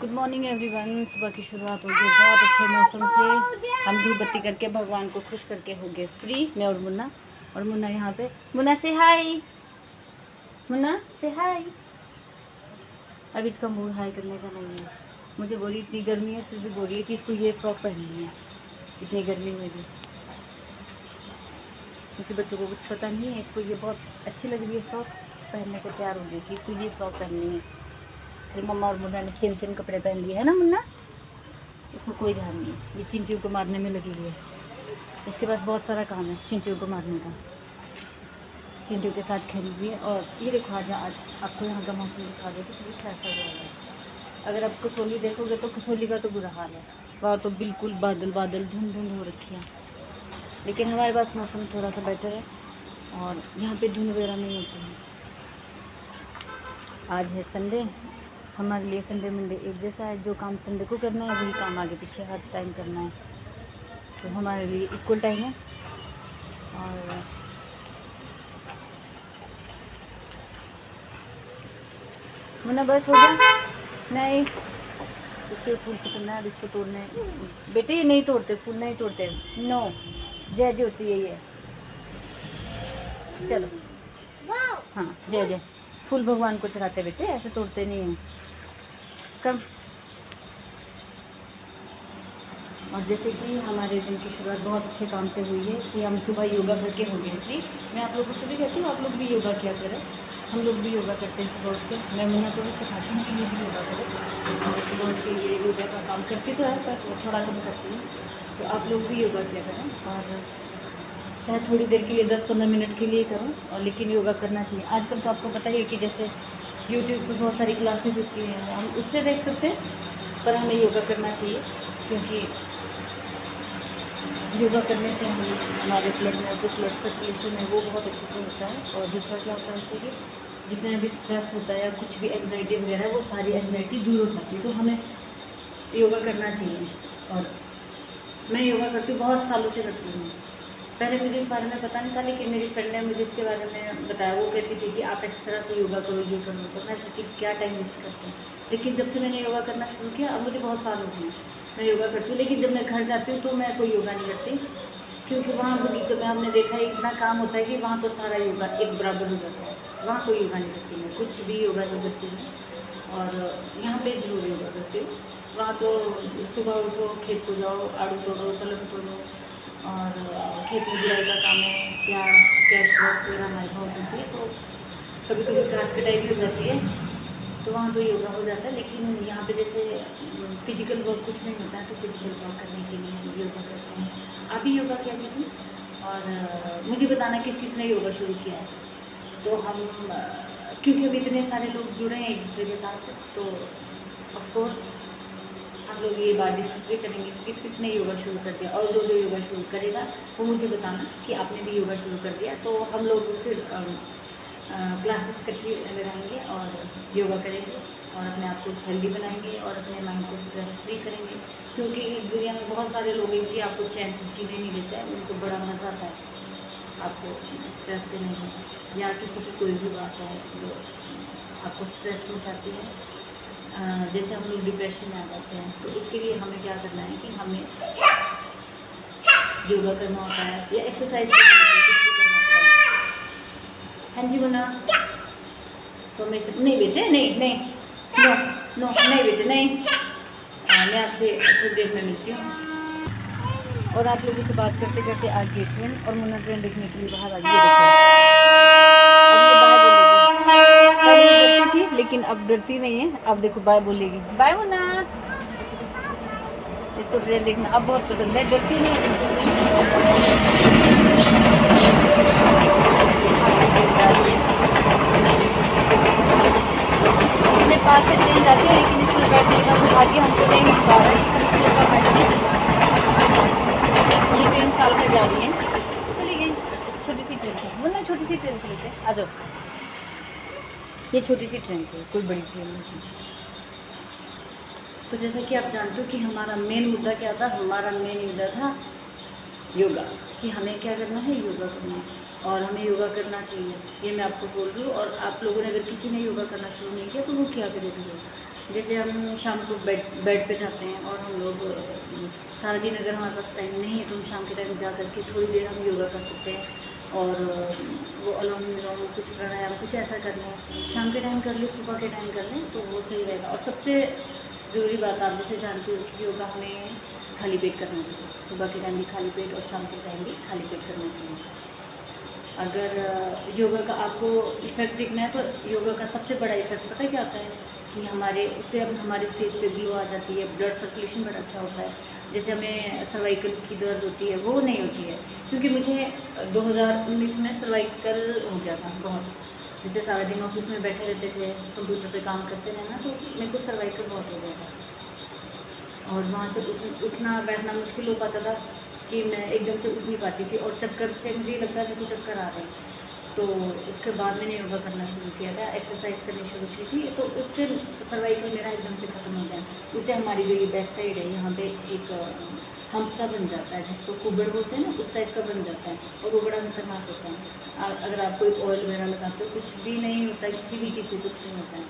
Good morning everyone. सुबह की शुरुआत हो गई बहुत अच्छे मौसम से। हम धूप बत्ती करके भगवान को खुश करके हो गए फ्री, मैं और मुन्ना यहाँ पे। मुन्ना से हाय, मुन्ना से हाय। अब इसका मूड हाई करने का नहीं है। मुझे बोली इतनी गर्मी है फिर भी बोल रही है कि इसको ये फ्रॉक पहननी है इतनी गर्मी में भी, क्योंकि बच्चों को कुछ पता नहीं है। इसको ये बहुत अच्छी लग रही है फ्रॉक, पहनने को तैयार हो गई थी। इसको ये फ्रॉक पहननी है। फिर मम्मा और मुन्ना ने सेम सेम कपड़े पहन लिए है ना मुन्ना। इसको कोई ध्यान नहीं है, ये चिंटियों को मारने में लगी हुई है। इसके पास बहुत सारा काम है चिंटियों को मारने का। चिंटियों के साथ खेल रही है। और ये देखो आज आपको यहाँ का मौसम दिखा देते तो कैसा हो जाएगा। अगर आप कसौली देखोगे तो कसौली का तो बुरा हाल है, वहाँ तो बिल्कुल बादल बादल धुंध धुंध हो रखी है। लेकिन हमारे पास मौसम थोड़ा सा बेटर है और यहाँ पे धुंध वगैरह नहीं होती है। आज है संडे, हमारे लिए संडे मंडे एक जैसा है। जो काम संडे को करना है वही काम आगे पीछे हर टाइम करना है, तो हमारे लिए इक्वल टाइम है। और मुन्ना बस हो गया नहीं, इसके फूल पसंद है। अब इसको तोड़ने, बेटे ये नहीं तोड़ते, फूल नहीं तोड़ते। नो, जय जय होती है ये। चलो हाँ जय जय। फूल भगवान को चढ़ाते बेटे, ऐसे तोड़ते नहीं हैं। कम। और जैसे कि हमारे दिन की शुरुआत बहुत अच्छे काम से हुई है कि हम सुबह योगा करके हो गए थे। मैं आप लोगों से भी कहती हूँ आप लोग भी योगा किया करें। हम लोग भी योगा करते हैं सुबह उठ के। मैं मुन्ना को भी सिखाती हूँ कि ये भी योगा करें। और सुबह उठ के ये योगा का काम करती तो है पर थोड़ा कम करती हूँ, तो आप लोग भी योगा किया करें। और चाहे थोड़ी देर के लिए 10-15 मिनट के लिए करो, और लेकिन योगा करना चाहिए। आजकल तो आपको पता ही है कि जैसे यूट्यूब पर बहुत सारी क्लासेस होती हैं, हम उससे देख सकते हैं, पर हमें योगा करना चाहिए क्योंकि योगा करने से हमारे ब्लड में जो ब्लड सर्कुलेशन है वो बहुत अच्छे से होता है। और दूसरा क्या होता है उससे कि जितना भी स्ट्रेस होता है या कुछ भी एंग्जाइटी वगैरह वो सारी एंग्जाइटी दूर हो जाती है। तो हमें योगा करना चाहिए। और मैं योगा करती हूँ, बहुत सालों से करती हूँ। पहले मुझे इस बारे में पता नहीं था, लेकिन मेरी फ्रेंड ने मुझे इसके बारे में बताया। वो कहती थी कि आप इस तरह से योगा करो, ये करो। तो मैं सोची क्या टाइम वेस्ट करते हैं। लेकिन जब से मैंने योगा करना शुरू किया, अब मुझे बहुत साल हो गए मैं योगा करती हूँ। लेकिन जब मैं घर जाती हूँ तो मैं कोई योगा नहीं करती, क्योंकि वहाँ बगीचों में हमने देखा है इतना काम होता है कि वहाँ तो सारा योगा एक बराबर हो जाता है। वहाँ कोई योगा नहीं करती मैं, कुछ भी योगा नहीं करती हूँ। और यहाँ पे जरूर योगा करती हूँ। वहाँ तो सुबह उठो, खेत को जाओ, आड़ू तोड़ो, पलक तोड़ो, और खेत में बुराई का काम है, प्याज कैश क्रॉप वगैरह हमारे बहुत होती है। तो कभी कभी घास कटाई भी हो जाती है, तो वहाँ तो योगा हो जाता है। लेकिन यहाँ पे जैसे फिजिकल वर्क कुछ नहीं होता है, तो फिजिकल वर्क करने के लिए हम योगा करते हैं। आप भी योगा किया कीजिए और मुझे बताना किस किस ने योगा शुरू किया है। तो हम क्योंकि अभी इतने सारे लोग जुड़े हैं एक दूसरे के साथ, तो ऑफकोर्स हम लोग ये बात डिस्कस भी करेंगे किस किस ने योगा शुरू कर दिया। और जो जो योगा शुरू करेगा वो मुझे बताना कि आपने भी योगा शुरू कर दिया। तो हम लोग फिर क्लासेस इकट्ठी लगाएंगे और योगा करेंगे और अपने आप को हेल्दी बनाएंगे और अपने माइंड को स्ट्रेस फ्री करेंगे। क्योंकि इस दुनिया में बहुत सारे लोग हैं कि आपको चैन से जीने नहीं देता है, उनको बड़ा मज़ा आता है आपको स्ट्रेस देने में, या किसी की कोई भी बात है जो आपको स्ट्रेस पहुँचाती है। जैसे हम लोग डिप्रेशन में आ जाते हैं, तो इसके लिए हमें क्या करना है कि हमें योगा करना होता है या एक्सरसाइज करनी होती है, कुछ भी करना होता है। हाँ जी बना तो मैं नहीं बेटे, नहीं नहीं, नो नो, नहीं बेटे नहीं। मैं आपसे थोड़ी देर में मिलती हूँ। और आप लोगों से बात करते करते आ गई ट्रेन, और मुन्ना ट्रेन देखने के लिए बाहर आ गई। अब ये बाय बोलेगी, पहले डरती थी लेकिन अब डरती नहीं है। अब देखो बाय बोलेगी, बाय मुन्ना। इसको ट्रेन देखना अब बहुत पसंद है, डरती नहीं है। अपने पास से ट्रेन जाती है, लेकिन इसमें बैठने का सौभाग्य हमको नहीं मिल पा रहा है। इसलिए पर बैठने ये ट्रेन निकाल कर जा रही है, चली गई। छोटी सी ट्रेन थी, मुन्ना छोटी सी ट्रेन थी लेते आ जाओ। ये छोटी सी ट्रेन थी, कोई बड़ी ट्रेन नहीं थी। तो जैसा कि आप जानते हो कि हमारा मेन मुद्दा क्या था, हमारा मेन मुद्दा था योगा, कि हमें क्या करना है, योगा करना है। और हमें योगा करना चाहिए, ये मैं आपको बोल रही हूँ। और आप लोगों ने अगर किसी ने योगा करना शुरू नहीं किया तो वो क्या करेगी। जैसे हम शाम को बेड पे जाते हैं और हम लोग सारा दिन अगर हमारे पास टाइम नहीं है तो हम शाम के टाइम जा करके थोड़ी देर हम योगा कर सकते हैं और वो अनुलोम विलोम कुछ प्राणायाम कुछ ऐसा कर लें, शाम के टाइम कर लें, सुबह के टाइम कर लें तो वो सही रहेगा। और सबसे ज़रूरी बात आप जैसे जानते हो कि योगा हमें खाली पेट करना चाहिए, सुबह के टाइम भी खाली पेट और शाम के टाइम भी खाली पेट करना चाहिए। अगर योगा का आपको इफ़ेक्ट दिखना है तो योगा का सबसे बड़ा इफ़ेक्ट पता है क्या होता है कि उससे अब हमारे फेस पे ग्लो आ जाती है, ब्लड सर्कुलेशन बड़ा अच्छा होता है। जैसे हमें सर्वाइकल की दर्द होती है वो नहीं होती है, क्योंकि मुझे 2019 में सर्वाइकल हो गया था बहुत। जैसे सारा दिन ऑफिस में बैठे रहते थे, कंप्यूटर पे काम करते रहे ना, तो मेरे को सर्वाइकल बहुत हो गया था और वहाँ से उठना बैठना मुश्किल हो पाता था कि मैं एकदम से उठ नहीं पाती थी और चक्कर से मुझे लगता था कि चक्कर आ रहे हैं। तो उसके बाद मैंने योगा करना शुरू किया था, एक्सरसाइज करनी शुरू की थी, तो उससे सर्वाइकल मेरा एकदम से ख़त्म हो गया। उससे हमारी जो ये बैक साइड है यहाँ पे एक हम्प सा बन जाता है जिसको कुबर बोलते हैं ना, उस टाइप का बन जाता है और वो बड़ा खतरनाक होता है। अगर आप कोई ऑयल वगैरह लगाते हो कुछ भी नहीं होता, किसी भी चीज़ से कुछ नहीं होता है।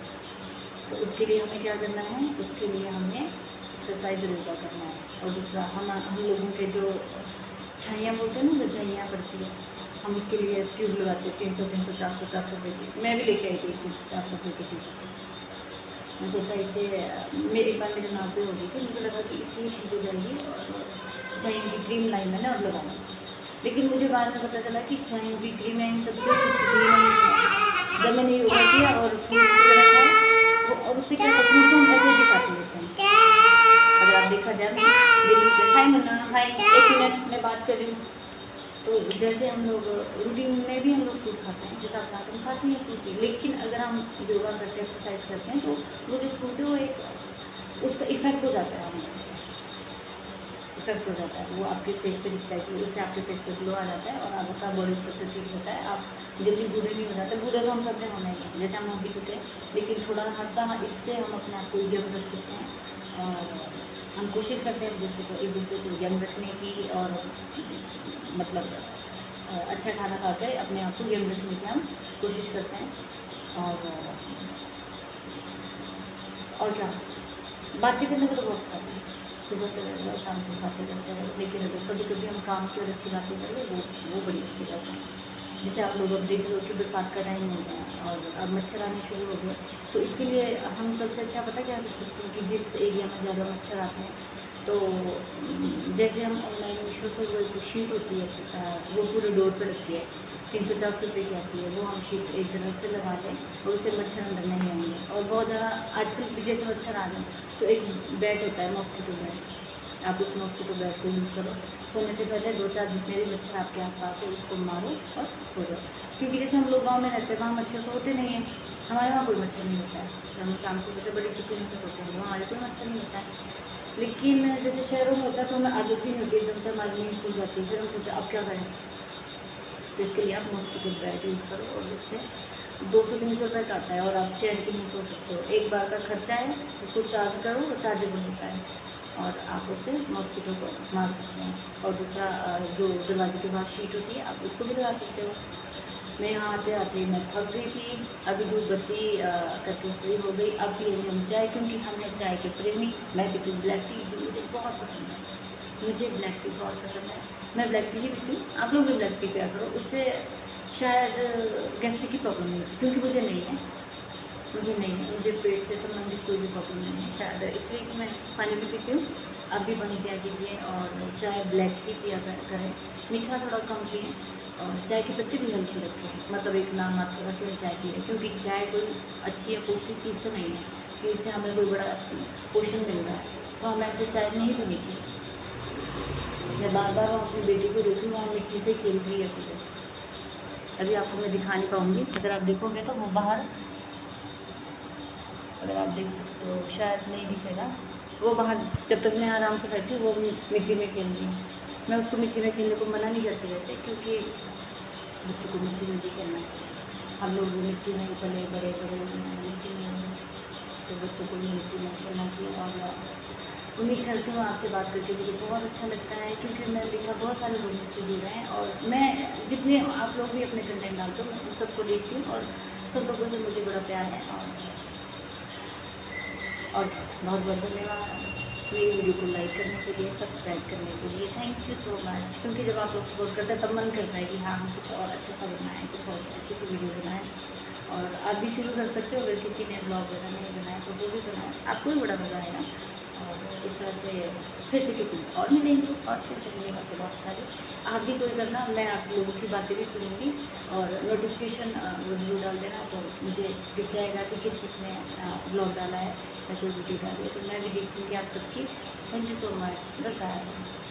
तो उसके लिए हमें क्या करना है, उसके लिए हमें एक्सरसाइज योगा करना है। और दूसरा हम लोगों के जो छाइयाँ बोलते हैं ना, जो छाइयाँ पड़ती है, हम उसके लिए ट्यूब लगाते हैं 300 400 रुपये की। मैं भी लेके आई थी 300 400 रुपये की ट्यूब। मैं सोचा इससे एक बार मेरे नाम पे हो गई थी, मुझे लगा कि इससे ही ठीक हो जाएगी और छाइयों की क्रीम लाई मैंने और लगाई। लेकिन मुझे बाद में पता चला कि छाइयों की क्रीम लाइन सबसे कुछ भी नहीं है। जब मैंने योगा किया और फ्रूट्स वगैरह खाए और उससे क्या फ्रूट तो हम ऐसे भी खाते लेते हैं। अगर आप देखा जाए हाय मुन्ना हाय, 1 मिनट में बात कर रही हूँ। तो जैसे हम लोग रूटीन में भी हम लोग फ्रूट खाते हैं, जैसा हम खाते हैं फ्रूट, लेकिन अगर हम योगा करते हैं एक्सरसाइज करते हैं तो वो जो फ्रूट है वो एक उसका इफेक्ट हो जाता है, हमें इफेक्ट हो जाता है, वो आपके फेस पे दिखता है कि उससे आपके फेस पे ग्लो आ जाता है और आपका बॉडी स्ट्रक्चर ठीक होता है। आप जल्दी बूढ़े नहीं हो जाते, बूढ़े तो हम सब में होना ही है, जैसे हम अभी चुके हैं, लेकिन थोड़ा हंसा इससे हम अपने आप को यंग रख सकते हैं। और हम कोशिश करते हैं एक दूसरे को यंग रखने की और मतलब अच्छा खाना खाकर अपने आप को यंग रखने की हम कोशिश करते हैं। और क्या बातें करने का तो बहुत सारी है, सुबह से लेकर शाम तक बातें करते हैं, लेकिन अगर कभी कभी हम काम की और अच्छी बातें करें वो बड़ी अच्छी बात है। जैसे आप लोग अब देख रहे हो कि बरसात का टाइम हो गया और अब मच्छर आने शुरू हो गए, तो इसके लिए हम सबसे अच्छा पता क्या कर सकते हैं कि जिस एरिया में ज़्यादा मच्छर आते हैं तो जैसे हम ऑनलाइन मीशो पर वो शीट होती है वो पूरे डोर पर लगती है, 300 400 रुपये की आती है, वो हम शीट एक तरफ से लगा लें और उससे मच्छर अंदर नहीं आएंगे। और बहुत ज़्यादा आजकल जैसे मच्छर आ गए तो एक बैट होता है मॉस्किटो बैट, आप उस मॉस्किटो बैट को यूज़ करो, सोने से पहले 2-4 जितने भी मच्छर आपके आसपास है उसको मारो और सो जाओ। क्योंकि जैसे हम लोग गाँव में रहते हैं वहाँ मच्छर तो होते नहीं हैं, हमारे वहाँ कोई मच्छर नहीं होता है, हम शाम को सोते बड़े सुकून से सोते हैं, हमारे कोई मच्छर नहीं होता है। लेकिन जैसे शहरों में होता है तो हमें आदत भी नहीं होती, एकदम से हमारी नींद खुल जाती है, फिर हम सोचते अब क्या करें। तो इसके लिए आप मॉस्किटो बैट यूज़ करो और उससे 200-300 रुपये का आता है और आप चैन की नहीं सो सकते हो। एक बार का खर्चा है, उसको चार्ज करो और चार्जेबल होता है और आप उससे मॉस्किटो को मार सकते हैं। और दूसरा जो दरवाजे के बाहर शीट होती है आप उसको भी लगा सकते हो। मैं यहाँ आते आते मैं थक गई थी, अभी धूप बत्ती करके फ्री हो गई। अब पिएंगे हम चाय, क्योंकि हम हैं चाय के प्रेमी। मैं पीती हूँ ब्लैक टी जो मुझे बहुत पसंद है, मुझे ब्लैक टी बहुत पसंद है, मैं ब्लैक टी ही पीती हूँ। आप लोग भी ब्लैक टी पिया करो, उससे शायद गैस्ट्रिक की प्रॉब्लम नहीं होती, क्योंकि मुझे नहीं है, मुझे पेट से संबंधित कोई भी प्रॉब्लम नहीं है शायद, इसलिए मैं पानी भी पीती हूँ। आप भी पानी पिया कीजिए और चाय ब्लैक ही पिया करें, मीठा थोड़ा कम पिए और चाय की पत्ती भी हल्की रखें, मतलब एक नाम मात्र रखें चाय पिए, क्योंकि चाय कोई अच्छी या पौष्टिक चीज़ तो नहीं है कि इससे हमें कोई बड़ा पोषण मिल रहा है, तो हमें ऐसे चाय नहीं पीनी चाहिए। मैं बार बार अपनी बेटी को देखूँ वहाँ मिट्टी से खेल रही है पूरे, अभी आपको मैं दिखा नहीं पाऊँगी, अगर आप देखोगे तो वो बाहर, अगर आप देख सकते हो शायद नहीं दिखेगा, वो बाहर जब तक मैं आराम से बैठी वो मिट्टी में खेल रही हूँ। मैं उसको मिट्टी में खेलने को मना नहीं करती रहते, क्योंकि बच्चों को मिट्टी में भी खेलना चाहिए। हम लोग मिट्टी में पले बड़े मिट्टी में, तो बच्चों को भी मिट्टी में खेलना चाहिए। और उम्मीद करती हूँ आपसे बात करके मुझे बहुत अच्छा लगता है, क्योंकि मैं देखा बहुत सारे लोग मुझसे जुड़ रहे हैं और मैं जितने आप लोग भी अपने कंटेंट डालते हो मैं सबको देखती हूँ और सब लोगों से मुझे बड़ा प्यार है। और बहुत बहुत धन्यवाद मेरी वीडियो को लाइक करने के लिए, सब्सक्राइब करने के लिए। Thank you so much. क्योंकि जब आप लोग सपोर्ट करते हैं तब मन करता है कि हाँ हम कुछ और अच्छा सा बनाएं, कुछ और अच्छी सी वीडियो बनाएं। और आप भी शुरू कर सकते हो, अगर किसी ने ब्लॉग वगैरह नहीं बनाया तो वो भी बनाए, आपको भी बड़ा मज़ा आएगा। और इस तरह से फिर से किसी और मिलेंगे और शेयर करेंगे बातें बहुत सारी। आप भी कोई करना, मैं आप लोगों की बातें भी सुनूँगी और नोटिफिकेशन ज़रूर डाल देना, तो मुझे दिख जाएगा कि किस किस ने ब्लॉग डाला है या कोई वीडियो डाली है, तो मैं भी देखूँगी आप सबकी। Thank you so much. Bye bye.